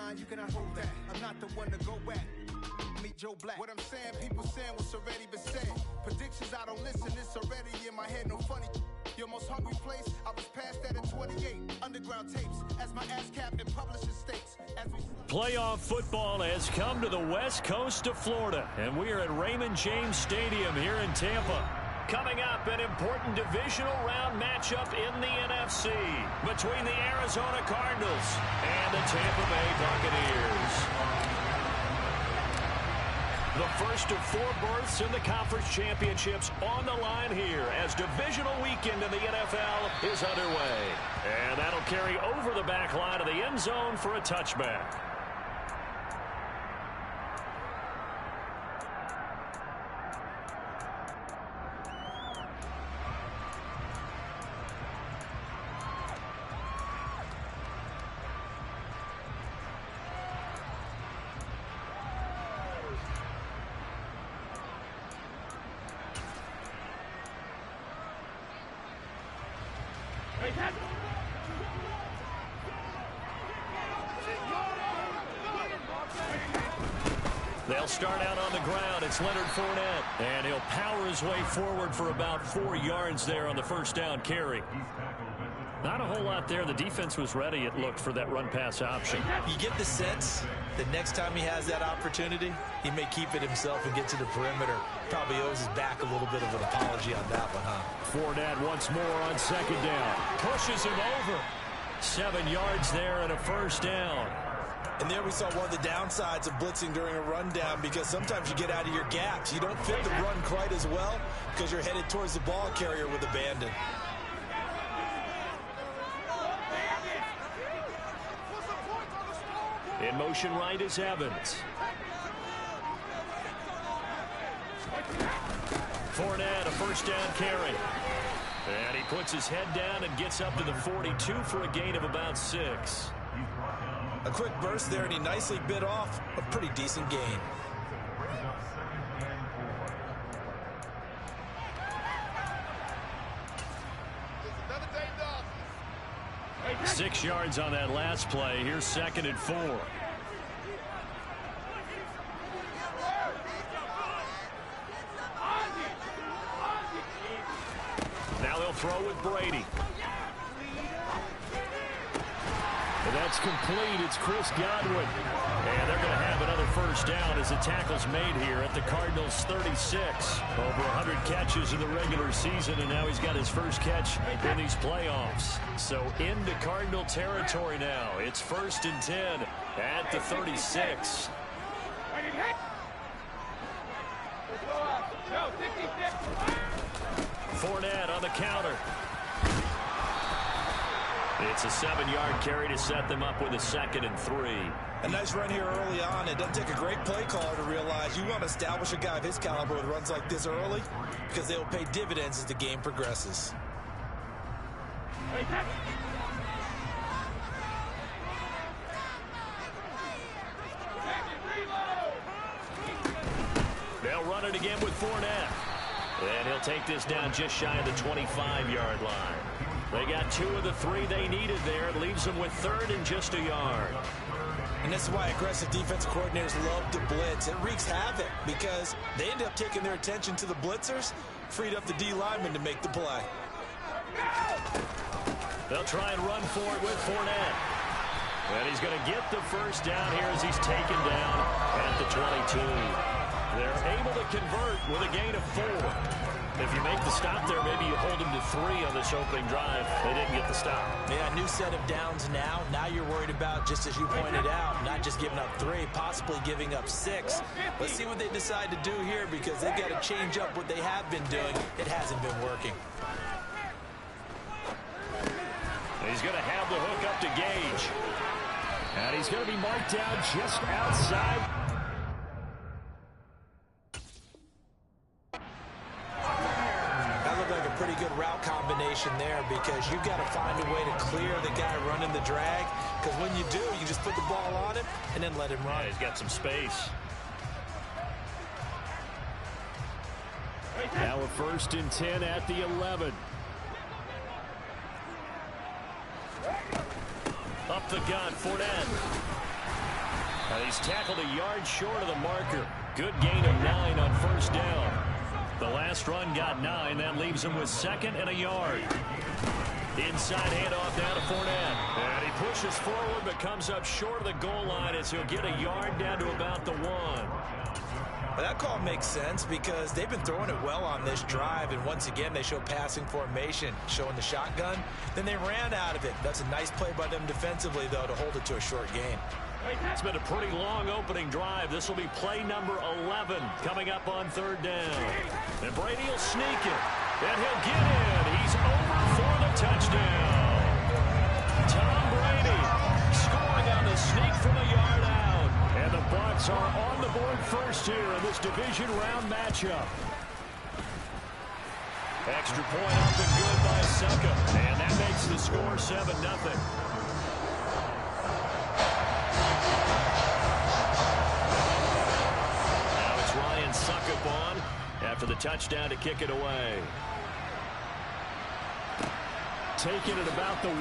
line, you cannot hold that. I'm not the one to go at. Meet Joe Black. What I'm saying, people saying what's already been said. Predictions, I don't listen, it's already in my head, no funny. Your most hungry place, I was past that at 28. Underground tapes, as my ASCAP and publishing states. Playoff football has come to the west coast of Florida, and we are at Raymond James Stadium here in Tampa. Coming up, an important divisional round matchup in the NFC between the Arizona Cardinals and the Tampa Bay Buccaneers. The first of 4 berths in the conference championships on the line here as divisional weekend in the NFL is underway. And that'll carry over the back line of the end zone for a touchback. They'll start out on the ground. It's Leonard Fournette, and he'll power his way forward for about 4 yards there on the first down carry. Not a whole lot there. The defense was ready, it looked, for that run-pass option. You get the sense that next time he has that opportunity, he may keep it himself and get to the perimeter. Probably owes his back a little bit of an apology on that one, huh? Fournette once more on second down. Pushes him over. 7 yards there and a first down. And there we saw one of the downsides of blitzing during a rundown, because sometimes you get out of your gaps. You don't fit the run quite as well because you're headed towards the ball carrier with abandon. In motion right is Evans. Fournette, a first down carry. And he puts his head down and gets up to the 42 for a gain of about 6. A quick burst there, and he nicely bit off a pretty decent gain. Hey, 6 yards on that last play. Here's 2nd and 4. Now they'll throw with Brady. That's complete. It's Chris Godwin. And they're going to have another first down as the tackle's made here at the Cardinals' 36. Over 100 catches in the regular season, and now he's got his first catch in these playoffs. So into Cardinal territory now. It's 1st and 10 at the 36. Fournette on the counter. It's a 7-yard carry to set them up with a 2nd and 3. A nice run here early on. It doesn't take a great play caller to realize you want to establish a guy of his caliber with runs like this early, because they will pay dividends as the game progresses. They'll run it again with Fournette. And he'll take this down just shy of the 25-yard line. They got 2 of the 3 they needed there. It leaves them with 3rd and just a yard. And this is why aggressive defensive coordinators love to blitz. It wreaks havoc because they end up taking their attention to the blitzers, freed up the D lineman to make the play. They'll try and run for it with Fournette. And he's going to get the first down here as he's taken down at the 22. They're able to convert with a gain of 4. If you make the stop there, maybe you hold them to 3 on this opening drive. They didn't get the stop. Yeah, new set of downs now. Now you're worried about, just as you pointed out, not just giving up 3, possibly giving up 6. Let's see what they decide to do here, because they've got to change up what they have been doing. It hasn't been working. He's going to have the hook up to Gage. And he's going to be marked down just outside. Pretty good route combination there, because you've got to find a way to clear the guy running the drag, because when you do, you just put the ball on him and then let him run. Yeah, he's got some space. Now a 1st and 10 at the 11. Up the gun, Fournette. He's tackled a yard short of the marker. Good gain of 9 on first down. The last run got 9. That leaves him with 2nd and a yard. Inside handoff down to Fournette. And he pushes forward but comes up short of the goal line as he'll get a yard down to about the 1. Well, that call makes sense because they've been throwing it well on this drive, and once again they show passing formation, showing the shotgun. Then they ran out of it. That's a nice play by them defensively, though, to hold it to a short gain. It's been a pretty long opening drive. This will be play number 11 coming up on 3rd down. And Brady will sneak it, and he'll get in. He's over for the touchdown. Tom Brady scoring on the sneak from a yard out. And the Bucs are on the board first here in this division round matchup. Extra point up and good by Succop. And that makes the score 7-0. Now it's Ryan Succop on after the touchdown to kick it away. Taking it about the 1.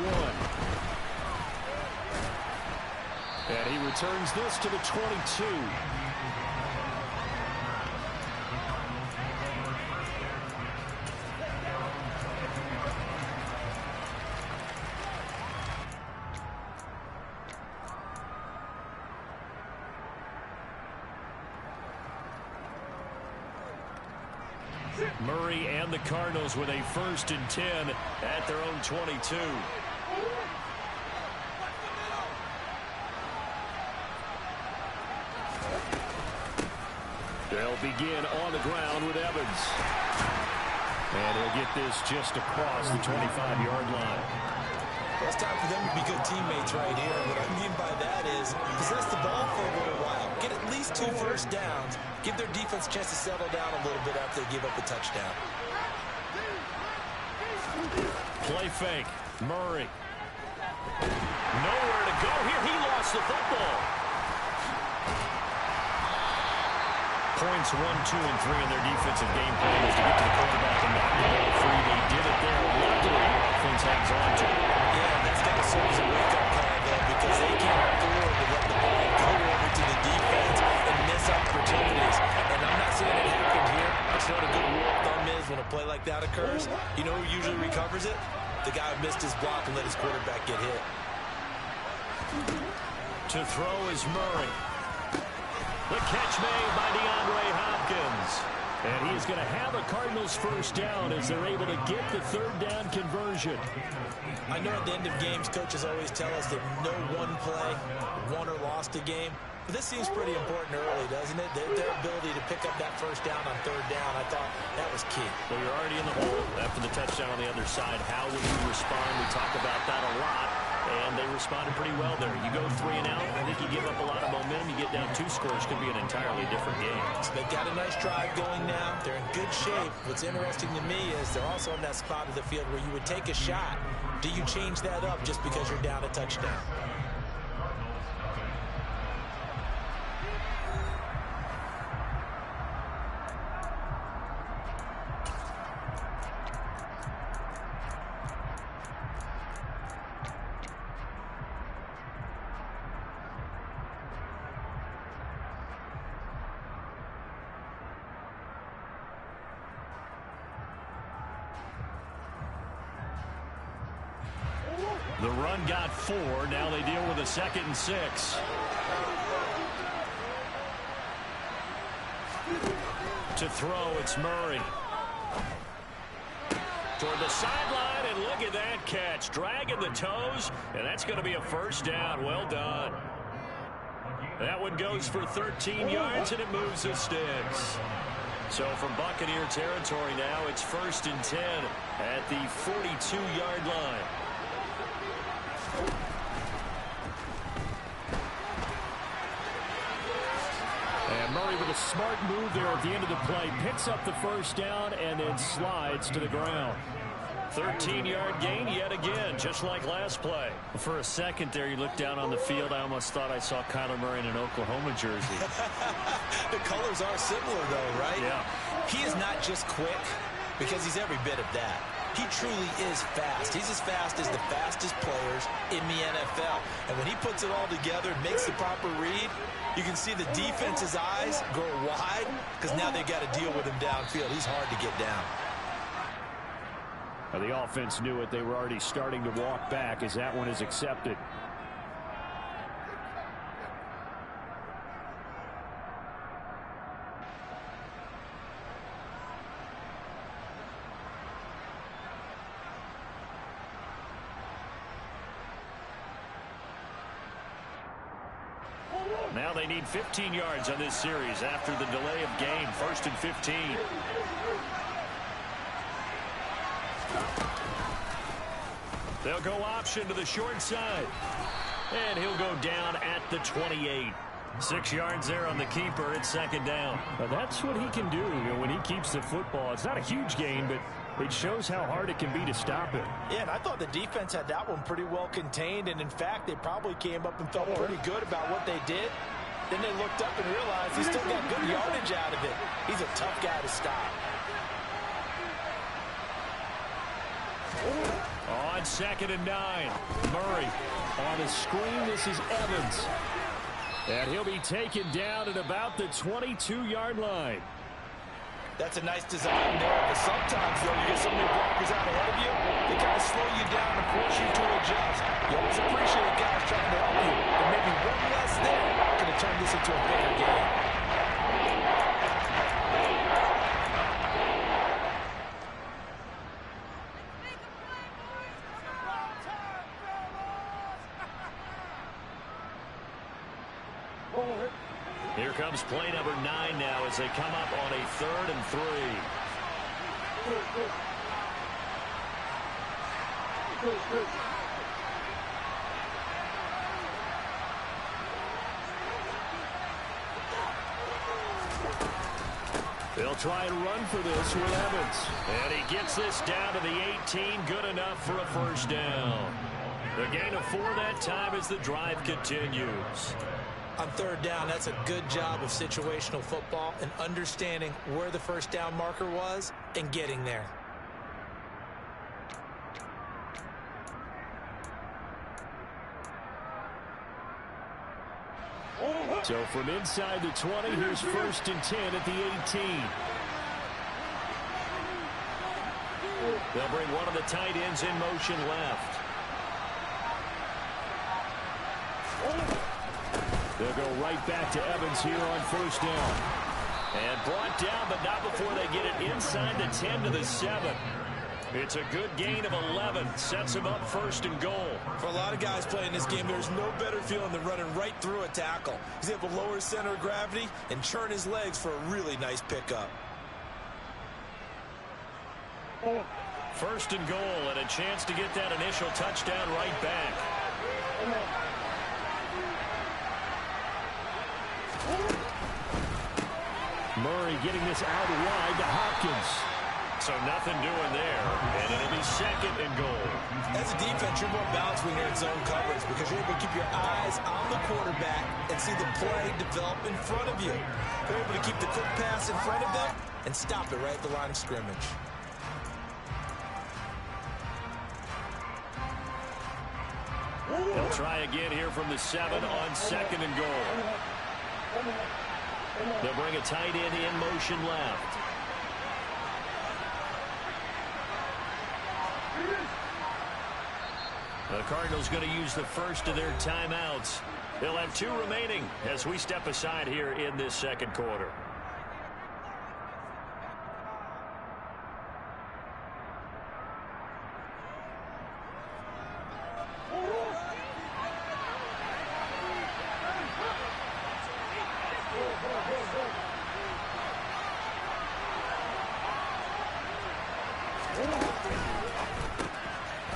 And he returns this to the 22. Murray and the Cardinals with a 1st and 10 at their own 22. They'll begin on the ground with Evans. And he'll get this just across the 25-yard line. Well, it's time for them to be good teammates right here. What I mean by that is possess the ball for a little while. Get at least 2 first downs. Give their defense a chance to settle down a little bit after they give up the touchdown. Play fake. Murray. Nowhere to go here. He lost the football. Points 1, 2, and 3 in their defensive game plan is to get to the quarterback and knock the ball free. They did it there. Luckily, the offense hangs on to it. Yeah, that's got to serve as a wake-up call, though, because they can't afford to let the ball go over to the defense and miss opportunities. And I'm not saying it happened here. I just know what a good rule of thumb is when a play like that occurs. You know who usually recovers it? The guy who missed his block and let his quarterback get hit. To throw is Murray. The catch made by DeAndre Hopkins. And he is going to have a Cardinals first down as they're able to get the 3rd down conversion. I know at the end of games, coaches always tell us that no one play won or lost a game. But this seems pretty important early, doesn't it? Their ability to pick up that first down on 3rd down, I thought that was key. Well, you're already in the hole after the touchdown on the other side. How will you respond? We talk about that a lot. And they responded pretty well there. You go 3 and out, I think you give up a lot of momentum. You get down 2 scores, could be an entirely different game. So they've got a nice drive going now. They're in good shape. What's interesting to me is they're also in that spot of the field where you would take a shot. Do you change that up just because you're down a touchdown? The run got 4. Now they deal with a 2nd and 6. To throw, it's Murray. Toward the sideline, and look at that catch. Dragging the toes, and that's going to be a first down. Well done. That one goes for 13 yards, and it moves the sticks. So from Buccaneer territory now, it's 1st and 10 at the 42-yard line. And Murray with a smart move there at the end of the play. Picks up the first down and then slides to the ground. 13-yard gain yet again, just like last play. For a second there, you looked down on the field. I almost thought I saw Kyler Murray in an Oklahoma jersey. The colors are similar, though, right? Yeah. He is not just quick, because he's every bit of that. He truly is fast. He's as fast as the fastest players in the NFL. And when he puts it all together and makes the proper read, you can see the defense's eyes grow wide because now they've got to deal with him downfield. He's hard to get down. Well, the offense knew it. They were already starting to walk back as that one is accepted. Now they need 15 yards on this series after the delay of game. 1st and 15. They'll go option to the short side. And he'll go down at the 28. 6 yards there on the keeper. It's 2nd down. But that's what he can do, when he keeps the football. It's not a huge gain, but it shows how hard it can be to stop it. Yeah, and I thought the defense had that one pretty well contained. And, in fact, they probably came up and felt pretty good about what they did. Then they looked up and realized he still got good yardage out of it. He's a tough guy to stop. On 2nd and 9. Murray on a screen. This is Evans. And he'll be taken down at about the 22-yard line. That's a nice design there, but sometimes, though, you get so many blockers out ahead of you, they kind of slow you down and force you to adjust. You always appreciate guys trying to help you, but maybe one less there could have turned this into a bigger game. Here comes play number 9 now as they come up on a 3rd and 3. They'll try and run for this with Evans. And he gets this down to the 18. Good enough for a 1st down. The gain of 4 that time as the drive continues. On 3rd down, that's a good job of situational football and understanding where the 1st down marker was and getting there. So from inside the 20, here's 1st and 10 at the 18. They'll bring one of the tight ends in motion left. They'll go right back to Evans here on 1st down. And brought down, but not before they get it inside the 10 to the 7. It's a good gain of 11. Sets him up 1st and goal. For a lot of guys playing this game, there's no better feeling than running right through a tackle. He's able to lower his center of gravity and churn his legs for a really nice pickup. 1st and goal, and a chance to get that initial touchdown right back. Murray getting this out wide to Hopkins. So nothing doing there, and it'll be 2nd and goal. As a defense, you're more balanced when you're in zone coverage because you're able to keep your eyes on the quarterback and see the play develop in front of you. They're able to keep the quick pass in front of them and stop it right at the line of scrimmage. They'll try again here from the 7 on 2nd and goal. They'll bring a tight end in motion left. The Cardinals going to use the first of their timeouts. They'll have 2 remaining as we step aside here in this 2nd quarter.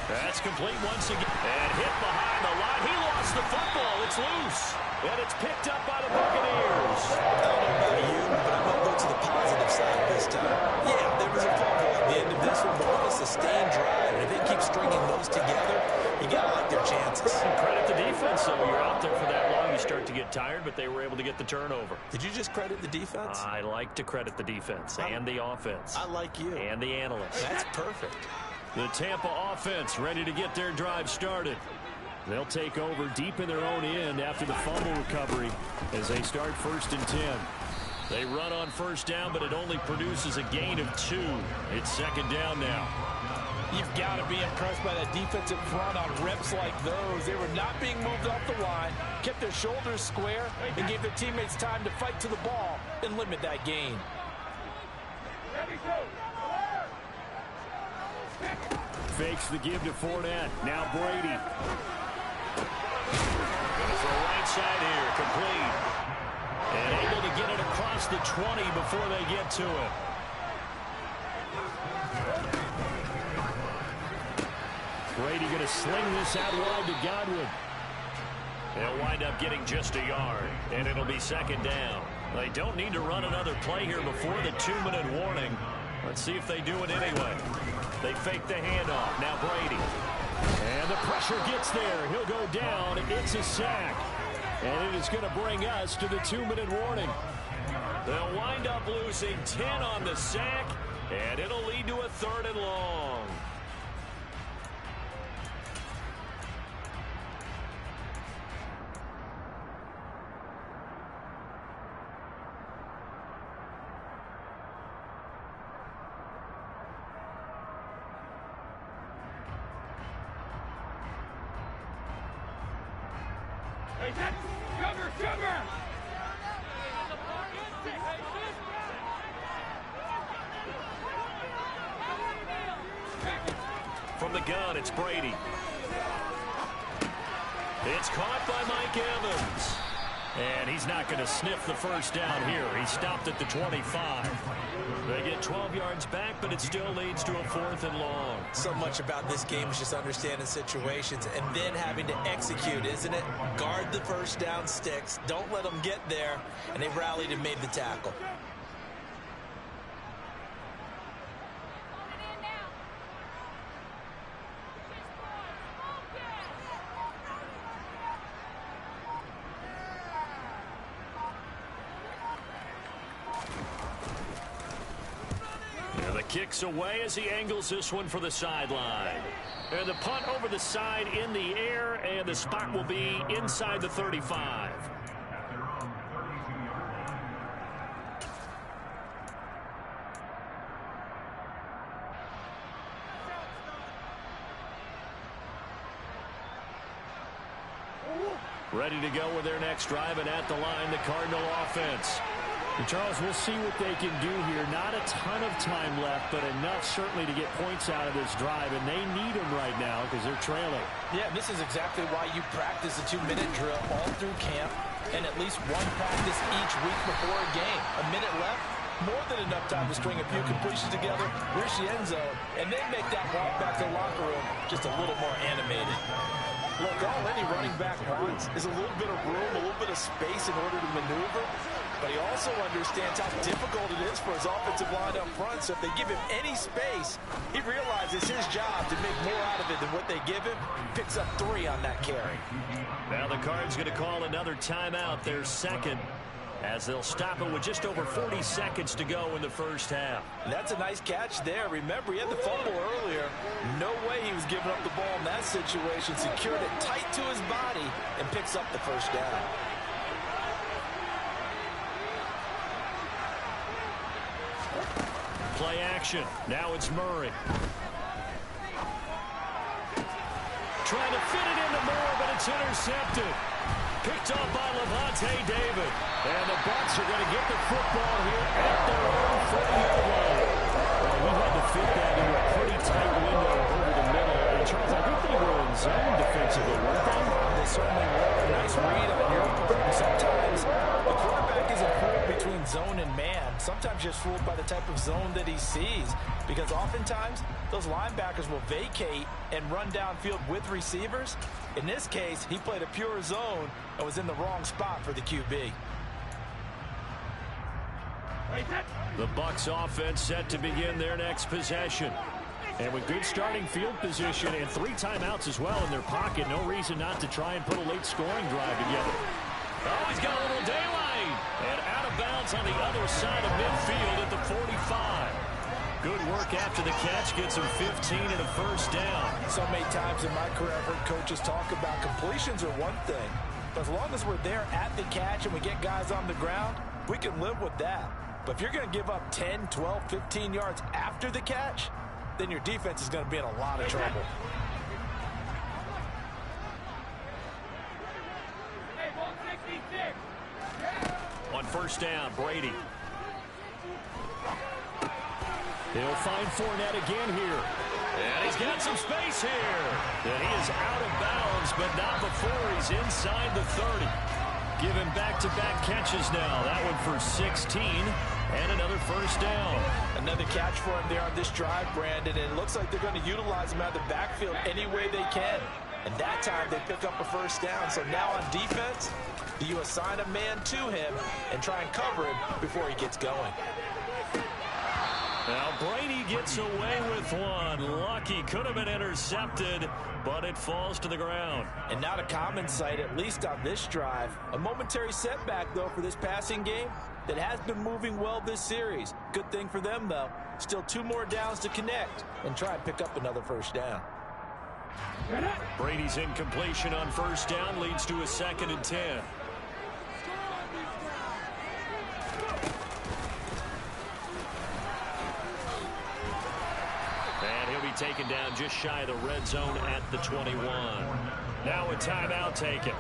That's complete once again. And hit behind the line. He lost the football. It's loose. And it's picked up by the Buccaneers. I don't know about you, but I'm going to go to the positive side this time. Yeah, there was a fumble at the end of this one, but what a sustained drive. And if they keep stringing those together, you got to like their chances. Credit the defense, though. You're out there for that long, you start to get tired, but they were able to get the turnover. Did you just credit the defense? I like to credit the defense and the offense. I like you. And the analysts. That's perfect. The Tampa offense ready to get their drive started. They'll take over deep in their own end after the fumble recovery as they start 1st and 10. They run on 1st down, but it only produces a gain of 2. It's 2nd down now. You've got to be impressed by that defensive front on reps like those. They were not being moved off the line, kept their shoulders square, and gave their teammates time to fight to the ball and limit that gain. Fakes the give to Fournette. Now Brady. Going for a right side here. Complete. And able to get it across the 20 before they get to it. Brady going to sling this out wide to Godwin. They'll wind up getting just a yard, and it'll be 2nd down. They don't need to run another play here before the 2-minute warning. Let's see if they do it anyway. They fake the handoff. Now Brady. And the pressure gets there. He'll go down. It's a sack. And it is going to bring us to the 2-minute warning. They'll wind up losing 10 on the sack, and it'll lead to a 3rd and long. From the gun, it's Brady. It's caught by Mike Evans. And he's not going to sniff the 1st down here. He stopped at the 25. They get 12 yards back, but it still leads to a 4th and long. So much about this game is just understanding situations and then having to execute, isn't it? Guard the 1st down sticks. Don't let them get there. And they rallied and made the tackle. Kicks away as he angles this one for the sideline. And the punt over the side in the air, and the spot will be inside the 35. Ready to go with their next drive, and at the line, the Cardinal offense. And Charles, we'll see what they can do here. Not a ton of time left, but enough certainly to get points out of this drive, and they need them right now because they're trailing. Yeah, this is exactly why you practice a 2-minute drill all through camp and at least one practice each week before a game. A minute left, more than enough time to string a few completions together, reach the end zone, and then make that walk back to the locker room just a little more animated. Look, all any running back wants is a little bit of room, a little bit of space in order to maneuver. But he also understands how difficult it is for his offensive line up front. So if they give him any space, he realizes his job to make more out of it than what they give him. Picks up 3 on that carry. Now the Cards going to call another timeout, their 2nd, as they'll stop it with just over 40 seconds to go in the 1st half. That's a nice catch there. Remember, he had the fumble earlier. No way he was giving up the ball in that situation. Secured it tight to his body and picks up the 1st down. Play action. Now it's Murray. Trying to fit it into Moore, but it's intercepted. Picked up by Lavonte David. And the Bucs are going to get the football here at their own 40-yard line. Well, we had to fit that into a pretty tight window over the middle. And Charles, I think they were in zone defensively, weren't they? They certainly were. Nice read on your part. Sometimes the quarterback isn't fooled between zone and man. Sometimes you're fooled by the type of zone that he sees, because oftentimes those linebackers will vacate and run downfield with receivers. In this case, he played a pure zone and was in the wrong spot for the QB. The Bucs offense set to begin their next possession. And with good starting field position and 3 timeouts as well in their pocket, no reason not to try and put a late scoring drive together. Oh, he's got a little daylight. And out of bounds on the other side of midfield at the 45. Good work after the catch gets him 15 and a first down. So many times in my career, I've heard coaches talk about completions are one thing. But as long as we're there at the catch and we get guys on the ground, we can live with that. But if you're going to give up 10, 12, 15 yards after the catch, then your defense is going to be in a lot of trouble. On first down, Brady. He'll find Fournette again here. And he's got some space here. And he is out of bounds, but not before he's inside the 30. Given back-to-back catches now. That one for 16 and another first down. Another catch for him there on this drive, Brandon. And it looks like they're going to utilize him out of the backfield any way they can. And that time they pick up a first down. So now on defense, do you assign a man to him and try and cover him before he gets going? Now Brady gets away with one. Lucky, could have been intercepted, but it falls to the ground. And not a common sight, at least on this drive. A momentary setback, though, for this passing game that has been moving well this series. Good thing for them, though. Still 2 more downs to connect and try and pick up another first down. Brady's incompletion on first down leads to a 2nd and 10. And he'll be taken down just shy of the red zone at the 21. Now a timeout taken.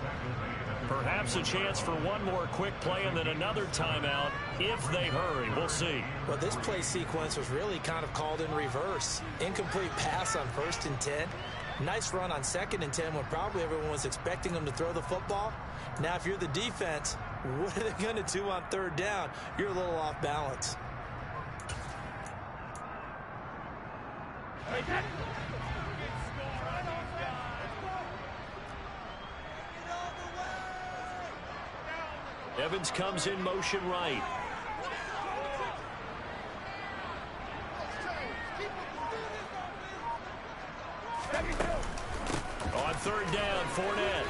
Perhaps a chance for one more quick play and then another timeout if they hurry. We'll see. Well, this play sequence was really kind of called in reverse. Incomplete pass on 1st and 10. Nice run on 2nd and 10 when probably everyone was expecting them to throw the football. Now, if you're the defense, what are they going to do on 3rd down? You're a little off balance. Evans comes in motion right. On 3rd down, Fournette.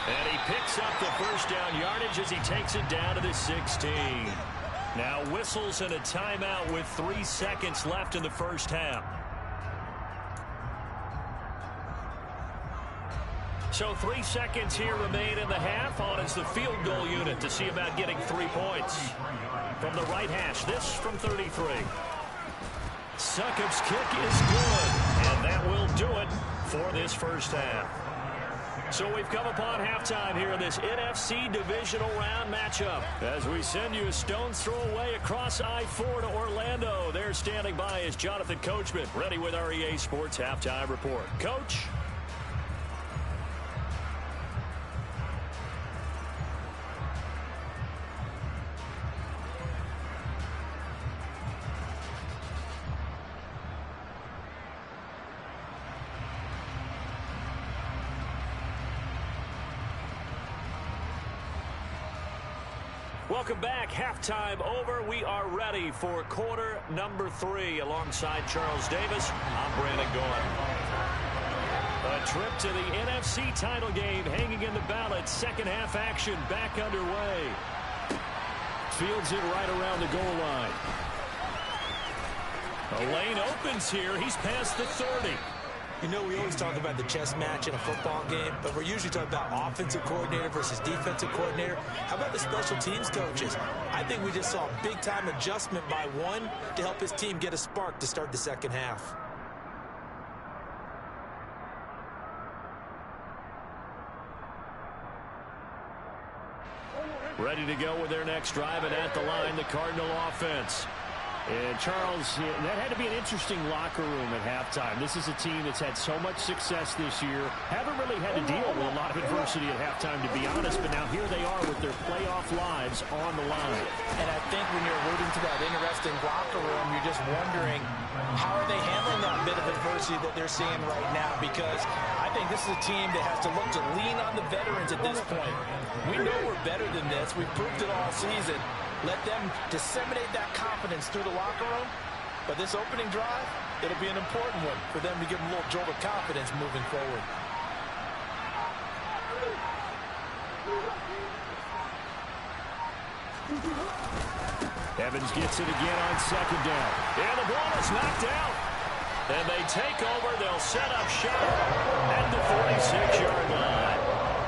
And he picks up the first down yardage as he takes it down to the 16. Now whistles and a timeout with 3 seconds left in the first half. So 3 seconds here remain in the half on as the field goal unit to see about getting 3 points. From the right hash, this from 33. Succop's kick is good, and that will do it for this first half. So we've come upon halftime here in this NFC divisional round matchup. As we send you a stone's throw away across I-4 to Orlando. There standing by is Jonathan Coachman, ready with our EA Sports Halftime Report. Coach? Welcome back. Halftime over. We are ready for quarter number 3. Alongside Charles Davis, I'm Brandon Gaudin. A trip to the NFC title game hanging in the balance. Second half action back underway. Fields it right around the goal line. A lane opens here. He's past the 30. You know, we always talk about the chess match in a football game, but we're usually talking about offensive coordinator versus defensive coordinator. How about the special teams coaches? I think we just saw a big-time adjustment by one to help his team get a spark to start the second half. Ready to go with their next drive, and at the line, the Cardinal offense. And Charles, that had to be an interesting locker room at halftime. This is a team that's had so much success this year. Haven't really had to deal with a lot of adversity at halftime, to be honest. But now here they are with their playoff lives on the line. And I think when you're alluding to that interesting locker room, you're just wondering, how are they handling that bit of adversity that they're seeing right now? Because I think this is a team that has to look to lean on the veterans at this point. We know we're better than this. We've proved it all season. Let them disseminate that confidence through the locker room. But this opening drive, it'll be an important one for them to give them a little jolt of confidence moving forward. Evans gets it again on second down. And the ball is knocked out. And they take over. They'll set up shop at the 46-yard line.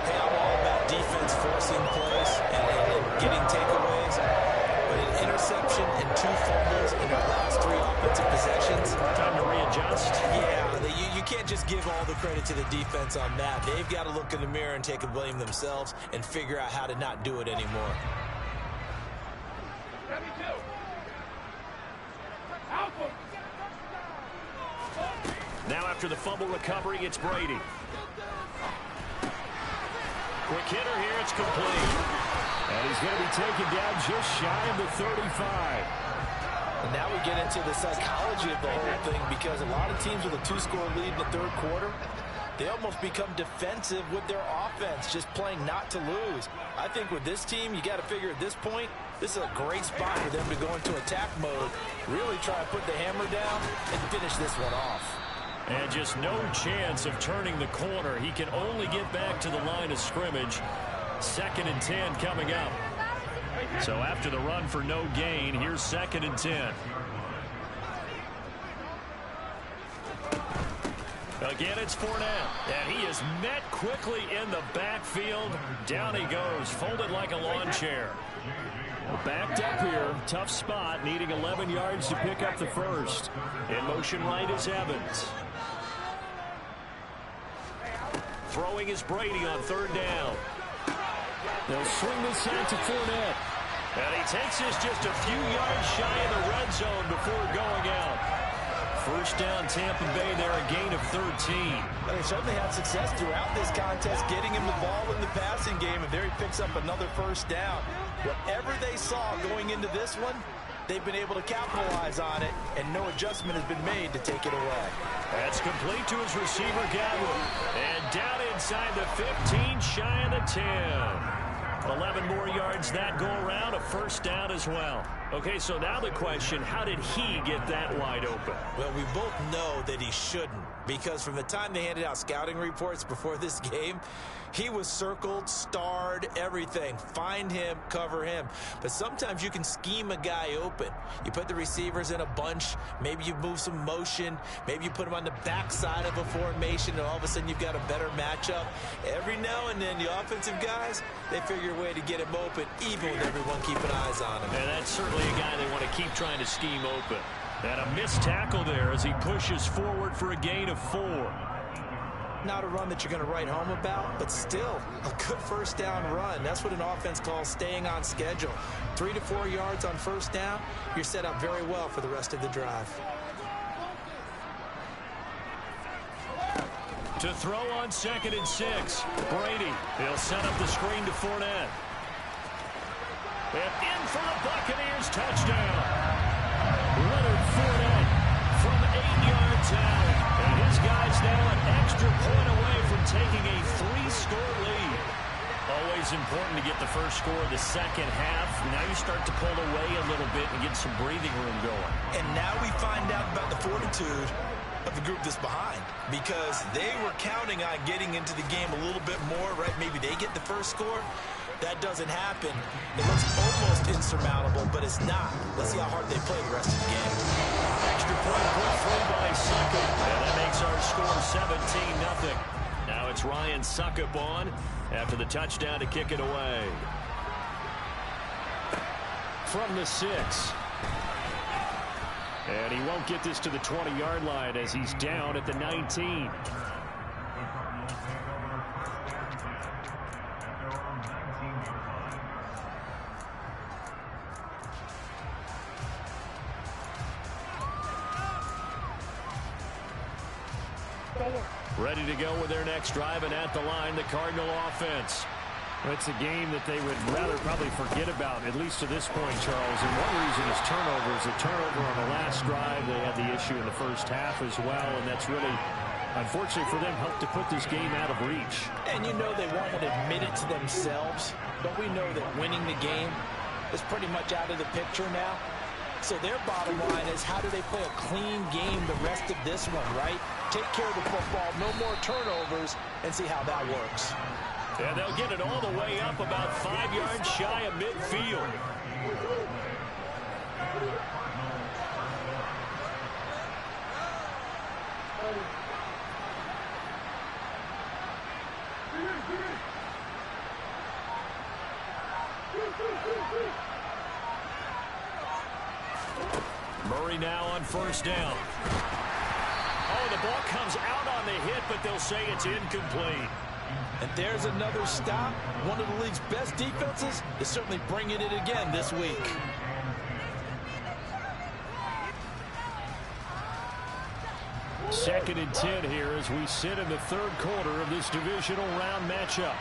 Hey, I'm all about defense forcing plays and getting takeaways. But an interception and 2 fumbles in their last 3 offensive possessions. Time to readjust. Yeah, you can't just give all the credit to the defense on that. They've got to look in the mirror and take a blame themselves and figure out how to not do it anymore. Now after the fumble recovery, it's Brady. Quick hitter here, it's complete. And he's going to be taken down just shy of the 35. And now we get into the psychology of the whole thing, because a lot of teams with a 2-score lead in the third quarter, they almost become defensive with their offense, just playing not to lose. I think with this team, you got to figure at this point, this is a great spot for them to go into attack mode, really try to put the hammer down and finish this one off. And just no chance of turning the corner. He can only get back to the line of scrimmage. 2nd and 10 coming up. So after the run for no gain, here's 2nd and 10. Again, it's Fournette. And he is met quickly in the backfield. Down he goes, folded like a lawn chair. Backed up here, tough spot, needing 11 yards to pick up the first. In motion right is Evans. Throwing is Brady on 3rd down. They'll swing this out to Fournette. And he takes this just a few yards shy of the red zone before going out. First down, Tampa Bay there, a gain of 13. Well, they certainly had success throughout this contest, getting him the ball in the passing game, and there he picks up another first down. Whatever they saw going into this one, they've been able to capitalize on it, and no adjustment has been made to take it away. That's complete to his receiver, Godwin. And down inside the 15, shy of the 10. 11 more yards that go around, a first down as well. Okay, so now the question, how did he get that wide open? Well, we both know that he shouldn't, because from the time they handed out scouting reports before this game, he was circled, starred, everything. Find him, cover him. But sometimes you can scheme a guy open. You put the receivers in a bunch. Maybe you move some motion. Maybe you put him on the backside of a formation, and all of a sudden you've got a better matchup. Every now and then, the offensive guys, they figure a way to get him open, even with everyone keeping eyes on him. And that's certainly a guy they want to keep trying to scheme open. And a missed tackle there as he pushes forward for a gain of 4. Not a run that you're going to write home about, but still a good first down run. That's what an offense calls staying on schedule. 3 to 4 yards on first down, you're set up very well for the rest of the drive. To throw on 2nd and 6, Brady. He'll set up the screen to Fournette. And in for the Buccaneers, touchdown. Leonard Fournette from 8 yards out. And his guys now an extra point away from taking a 3-score lead. Always important to get the first score of the second half. Now you start to pull away a little bit and get some breathing room going. And now we find out about the fortitude of the group that's behind, because they were counting on getting into the game a little bit more, right? Maybe they get the first score. That doesn't happen. It looks almost insurmountable, but it's not. Let's see how hard they play the rest of the game. Extra point put through by Succop, and that makes our score 17-0. Now it's Ryan Succop on after the touchdown to kick it away. From the 6. And he won't get this to the 20-yard line as he's down at the 19. Ready to go with their next drive, and at the line, the Cardinal offense. It's a game that they would rather probably forget about, at least to this point, Charles. And one reason is turnovers. A turnover on the last drive. They had the issue in the first half as well, and that's really, unfortunately for them, helped to put this game out of reach. And you know they won't admit it to themselves, but we know that winning the game is pretty much out of the picture now. So their bottom line is, how do they play a clean game the rest of this one, right? Take care of the football, no more turnovers, and see how that works. And they'll get it all the way up about 5 yards shy of midfield. Murray now on first down. Oh, the ball comes out on the hit, but they'll say it's incomplete. And there's another stop. One of the league's best defenses is certainly bringing it again this week. Second and 10 here as we sit in the third quarter of this divisional round matchup.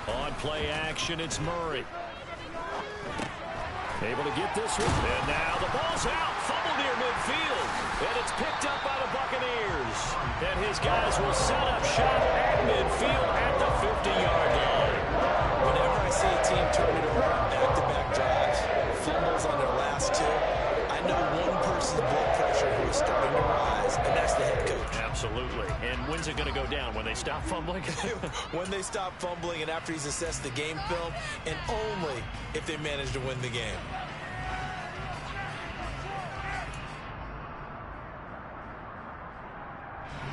On play action, it's Murray. Able to get this one. And now the ball's out. Fumble near midfield. And it's picked up by the Buccaneers. And his guys will set up shop at midfield at the 50-yard line. Whenever I see a team turn it over on back-to-back drives, fumbles on their last two, I know one person's blood pressure who is starting to rise, and that's the head coach. Absolutely. And when's it going to go down? When they stop fumbling? When they stop fumbling and after he's assessed the game film, and only if they manage to win the game.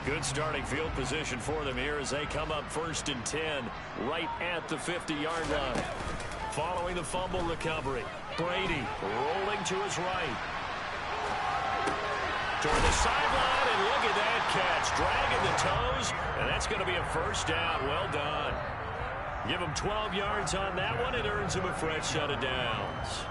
Good starting field position for them here as they come up first and 10 right at the 50-yard line. Following the fumble recovery, Brady rolling to his right. Toward the sideline, and look at that catch. Dragging the toes, and that's going to be a first down. Well done. Give him 12 yards on that one. It earns him a fresh set of downs.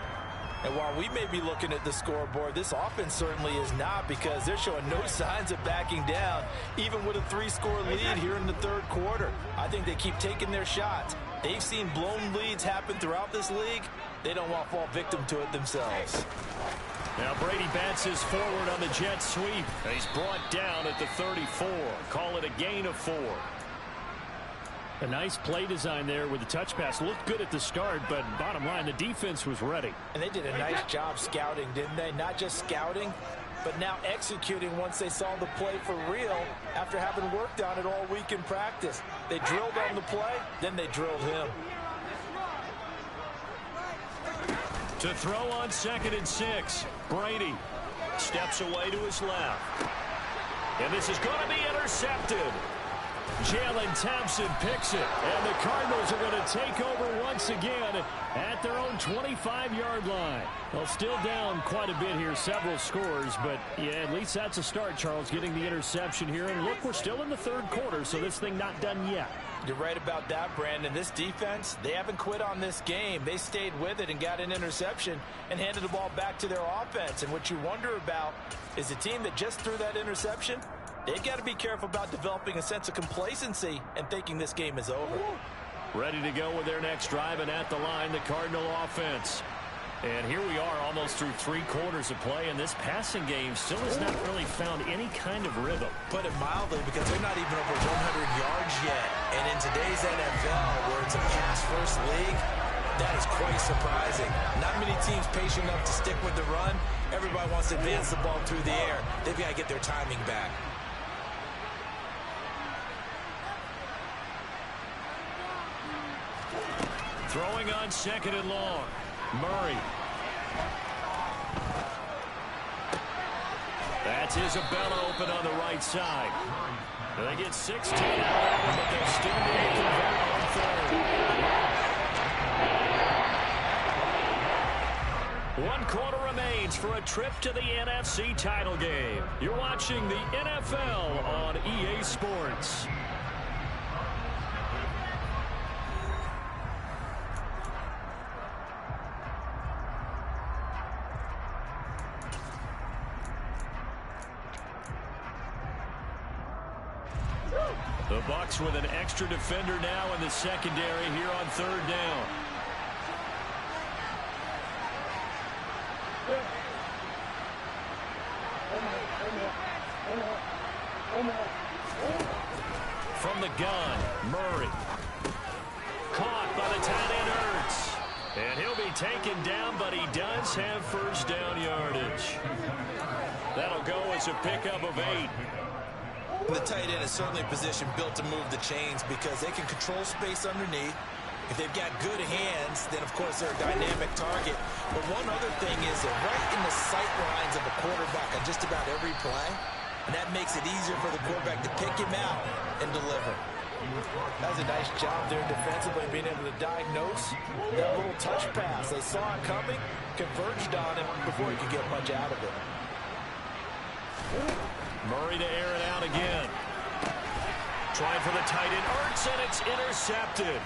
And while we may be looking at the scoreboard, this offense certainly is not, because they're showing no signs of backing down, even with a 3-score lead here in the third quarter. I think they keep taking their shots. They've seen blown leads happen throughout this league. They don't want to fall victim to it themselves. Now Brady bats his forward on the jet sweep. And he's brought down at the 34. Call it a gain of 4. A nice play design there with the touch pass. Looked good at the start, but bottom line, the defense was ready. And they did a nice job scouting, didn't they? Not just scouting, but now executing once they saw the play for real after having worked on it all week in practice. They drilled on the play, then they drilled him. To throw on 2nd and 6, Brady steps away to his left. And this is going to be intercepted. Jalen Thompson picks it, and the Cardinals are going to take over once again at their own 25-yard line. Well, still down quite a bit here, several scores, but yeah, at least that's a start, Charles, getting the interception here. And look, we're still in the third quarter, so this thing not done yet. You're right about that, Brandon. This defense, they haven't quit on this game. They stayed with it and got an interception and handed the ball back to their offense. And what you wonder about is the team that just threw that interception, they've got to be careful about developing a sense of complacency and thinking this game is over. Ready to go with their next drive, and at the line, the Cardinal offense. And here we are almost through 3 quarters of play, and this passing game still has not really found any kind of rhythm. Put it mildly, because they're not even over 100 yards yet. And in today's NFL, where it's a pass-first league, that is quite surprising. Not many teams patient enough to stick with the run. Everybody wants to advance the ball through the air. They've got to get their timing back. Throwing on 2nd and long. Murray. That's Isabella open on the right side. They get 16 out, but they'll still need to convert on 3rd. 1 quarter remains for a trip to the NFC title game. You're watching the NFL on EA Sports. The Bucs with an extra defender now in the secondary here on 3rd down. From the gun, Murray. Caught by the tight end Ertz. And he'll be taken down, but he does have first down yardage. That'll go as a pickup of 8. The tight end is certainly a position built to move the chains because they can control space underneath. If they've got good hands, then, of course, they're a dynamic target. But one other thing is they're right in the sight lines of a quarterback on just about every play, and that makes it easier for the quarterback to pick him out and deliver. That was a nice job there defensively, being able to diagnose that little touch pass. They saw it coming, converged on him before he could get much out of it. Murray to air it out again. Trying for the tight end, Ertz, and it's intercepted.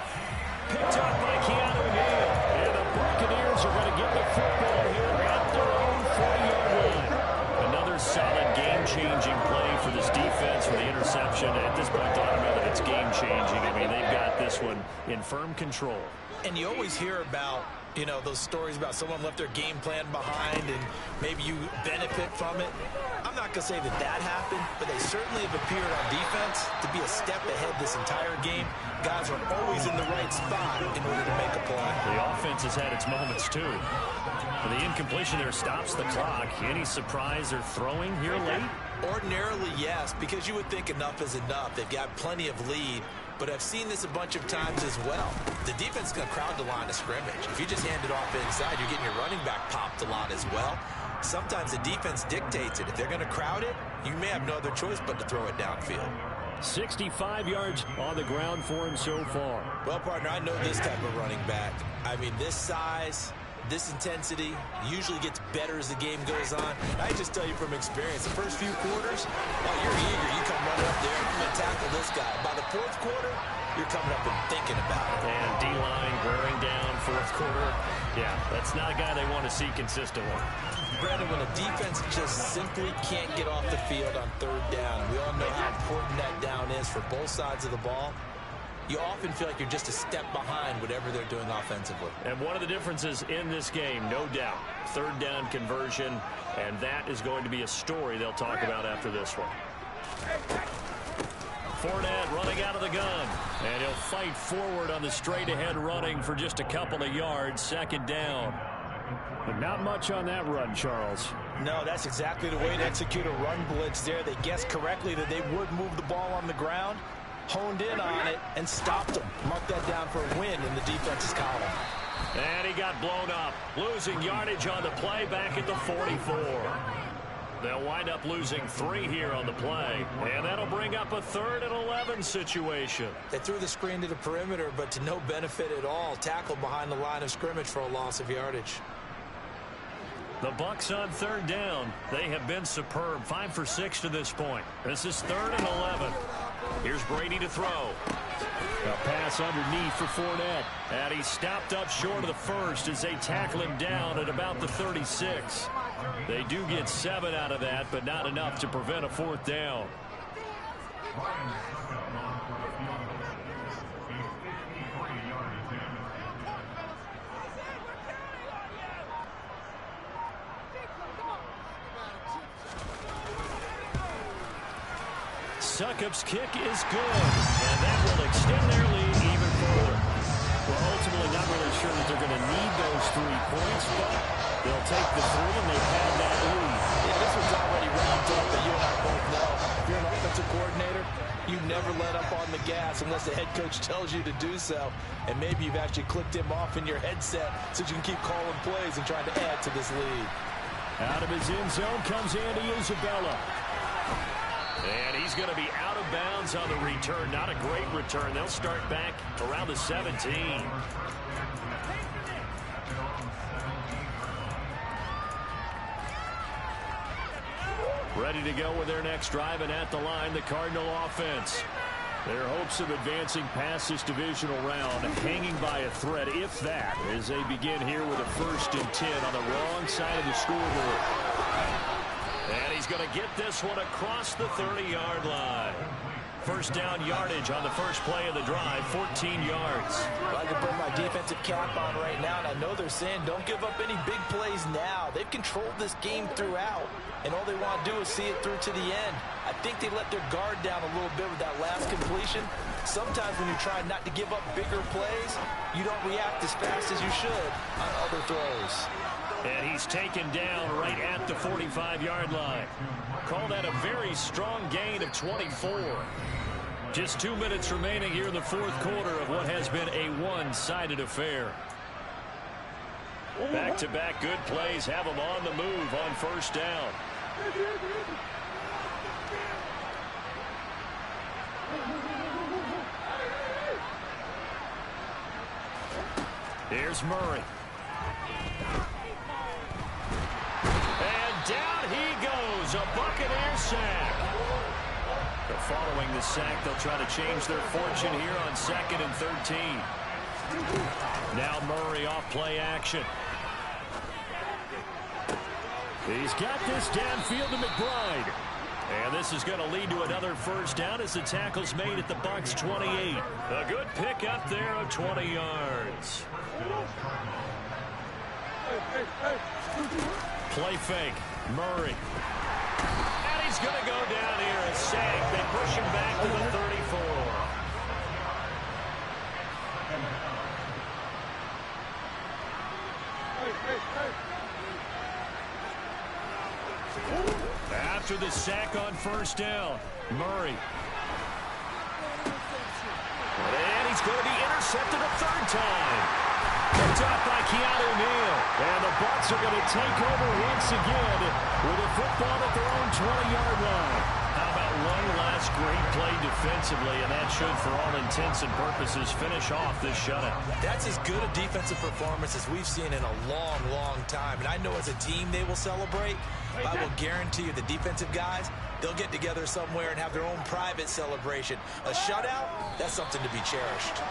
Picked up by Keanu Neal. And the Buccaneers are going to get the football here at their own 40-yard line. Another solid game-changing play for this defense for the interception. At this point, I don't know that it's game-changing. I mean, they've got this one in firm control. And you always hear about, you know, those stories about someone left their game plan behind and maybe you benefit from it. I'm not going to say that that happened, but they certainly have appeared on defense to be a step ahead this entire game. Guys are always in the right spot in order to make a play. The offense has had its moments, too. The incompletion there stops the clock. Any surprise they're throwing here late? Ordinarily, yes, because you would think enough is enough. They've got plenty of lead. But I've seen this a bunch of times as well. The defense is going to crowd the line of scrimmage. If you just hand it off inside, you're getting your running back popped a lot as well. Sometimes the defense dictates it. If they're going to crowd it, you may have no other choice but to throw it downfield. 65 yards on the ground for him so far. Well, partner, I know this type of running back. I mean, this size, this intensity usually gets better as the game goes on. I just tell you from experience, the first few quarters, oh, you're eager. You come running up there, I'm going to tackle this guy. By the fourth quarter, you're coming up and thinking about it. And D-line wearing down fourth quarter. Yeah, that's not a guy they want to see consistently. Brandon, when a defense just simply can't get off the field on third down, we all know how important that down is for both sides of the ball. You often feel like you're just a step behind whatever they're doing offensively. And one of the differences in this game, no doubt, third down conversion, and that is going to be a story they'll talk about after this one. Fournette running out of the gun, and he'll fight forward on the straight-ahead running for just a couple of yards, second down. But not much on that run, Charles. No, that's exactly the way to execute a run blitz there. They guessed correctly that they would move the ball on the ground, honed in on it, and stopped them. Mark that down for a win in the defense's column. And he got blown up, losing yardage on the play back at the 44. They'll wind up losing 3 here on the play, and that'll bring up a 3rd and 11 situation. They threw the screen to the perimeter, but to no benefit at all. Tackled behind the line of scrimmage for a loss of yardage. The Bucs on third down. They have been superb, 5 for 6 to this point. This is 3rd and 11. Here's Brady to throw. A pass underneath for Fournette. And he's stopped up short of the first as they tackle him down at about the 36. They do get 7 out of that, but not enough to prevent a 4th down. Succop's kick is good, and that will extend their lead even further. Well, ultimately not really sure that they're going to need those 3 points, but they'll take the 3, and they've had that lead. Yeah, this one's already wrapped up, but you and I both know. If you're an offensive coordinator, you never let up on the gas unless the head coach tells you to do so. And maybe you've actually clicked him off in your headset so you can keep calling plays and trying to add to this lead. Out of his end zone comes Andy Isabella. And he's going to be out of bounds on the return. Not a great return. They'll start back around the 17. Ready to go with their next drive, and at the line, the Cardinal offense. Their hopes of advancing past this divisional round hanging by a thread, if that, as they begin here with a 1st and 10 on the wrong side of the scoreboard. And he's going to get this one across the 30-yard line. First down yardage on the first play of the drive, 14 yards. I can put my defensive cap on right now, and I know they're saying don't give up any big plays now. They've controlled this game throughout, and all they want to do is see it through to the end. I think they let their guard down a little bit with that last completion. Sometimes when you're trying not to give up bigger plays, you don't react as fast as you should on other throws. And he's taken down right at the 45-yard line. Call that a very strong gain of 24. Just 2 minutes remaining here in the fourth quarter of what has been a one-sided affair. Back-to-back good plays have them on the move on first down. Here's Murray. And down he goes. A Buccaneer sack. Following the sack, they'll try to change their fortune here on 2nd and 13. Now Murray off play action. He's got this downfield to McBride. And this is going to lead to another first down as the tackle's made at the Bucs 28. A good pick up there of 20 yards. Play fake. Murray. And he's going to go down here. A sack. They push him back to the 34. After the sack on first down, Murray. And he's going to be intercepted a third time. Picked up by Keanu Neal. And the Bucs are going to take over once again with a football at their own 20-yard line. How about one last great play defensively, and that should, for all intents and purposes, finish off this shutout. That's as good a defensive performance as we've seen in a long, long time. And I know as a team they will celebrate. I will guarantee you the defensive guys, they'll get together somewhere and have their own private celebration. A shutout, that's something to be cherished.